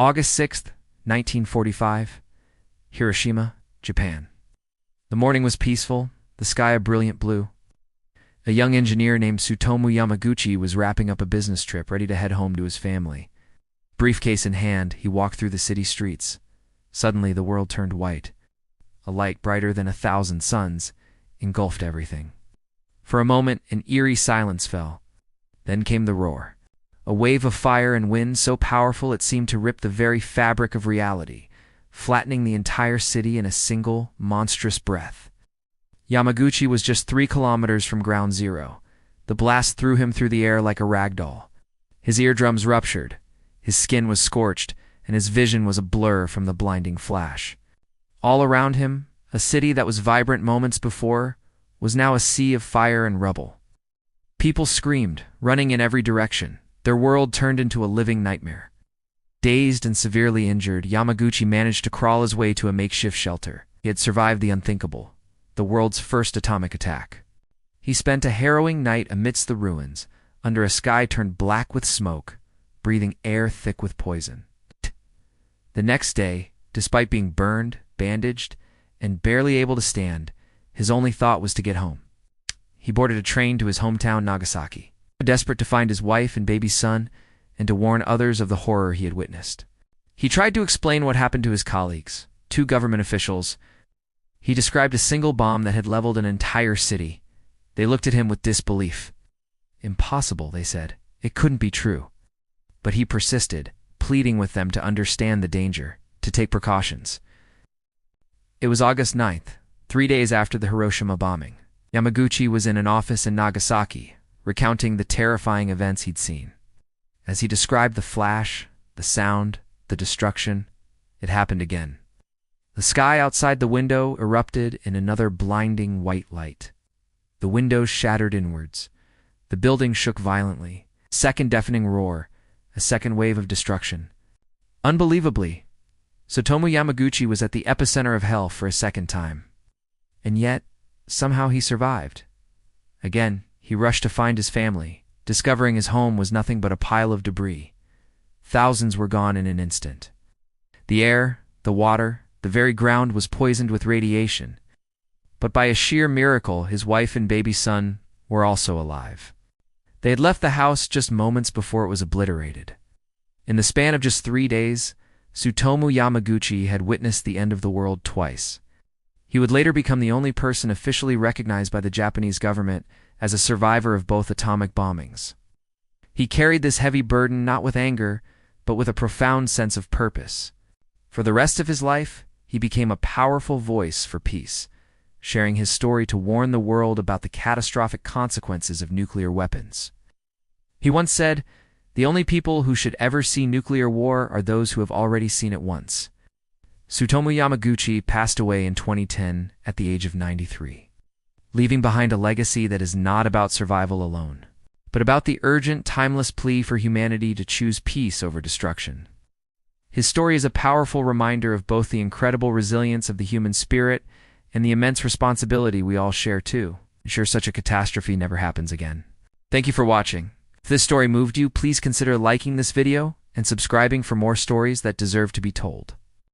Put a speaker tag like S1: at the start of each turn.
S1: August 6th, 1945, Hiroshima, Japan. The morning was peaceful, the sky a brilliant blue. A young engineer named Tsutomu Yamaguchi was wrapping up a business trip, ready to head home to his family. Briefcase in hand, he walked through the city streets. Suddenly, the world turned white. A light brighter than 1,000 suns engulfed everything. For a moment, an eerie silence fell. Then came the roar. A wave of fire and wind so powerful it seemed to rip the very fabric of reality, flattening the entire city in a single, monstrous breath. Yamaguchi was just 3 kilometers from ground zero. The blast threw him through the air like a rag doll. His eardrums ruptured, his skin was scorched, and his vision was a blur from the blinding flash. All around him, a city that was vibrant moments before, was now a sea of fire and rubble. People screamed, running in every direction. Their world turned into a living nightmare. Dazed and severely injured, Yamaguchi managed to crawl his way to a makeshift shelter. He had survived the unthinkable, the world's first atomic attack. He spent a harrowing night amidst the ruins, under a sky turned black with smoke, breathing air thick with poison. The next day, despite being burned, bandaged, and barely able to stand, his only thought was to get home. He boarded a train to his hometown, Nagasaki, desperate to find his wife and baby son and to warn others of the horror he had witnessed. He tried to explain what happened to his colleagues, 2 government officials. He described a single bomb that had leveled an entire city. They looked at him with disbelief. Impossible, they said. It couldn't be true. But he persisted, pleading with them to understand the danger, to take precautions. It was August 9th, 3 days after the Hiroshima bombing. Yamaguchi was in an office in Nagasaki, recounting the terrifying events he'd seen. As he described the flash, the sound, the destruction, it happened again. The sky outside the window erupted in another blinding white light. The windows shattered inwards. The building shook violently. Second deafening roar, a second wave of destruction. Unbelievably, Tsutomu Yamaguchi was at the epicenter of hell for a second time. And yet, somehow he survived. Again, he rushed to find his family, discovering his home was nothing but a pile of debris. Thousands were gone in an instant. The air, the water, the very ground was poisoned with radiation. But by a sheer miracle, his wife and baby son were also alive. They had left the house just moments before it was obliterated. In the span of just 3 days, Tsutomu Yamaguchi had witnessed the end of the world twice. He would later become the only person officially recognized by the Japanese government as a survivor of both atomic bombings. He carried this heavy burden not with anger, but with a profound sense of purpose. For the rest of his life, he became a powerful voice for peace, sharing his story to warn the world about the catastrophic consequences of nuclear weapons. He once said, "The only people who should ever see nuclear war are those who have already seen it once." Tsutomu Yamaguchi passed away in 2010 at the age of 93, leaving behind a legacy that is not about survival alone, but about the urgent, timeless plea for humanity to choose peace over destruction. His story is a powerful reminder of both the incredible resilience of the human spirit and the immense responsibility we all share to ensure such a catastrophe never happens again. Thank you for watching. If this story moved you, please consider liking this video and subscribing for more stories that deserve to be told.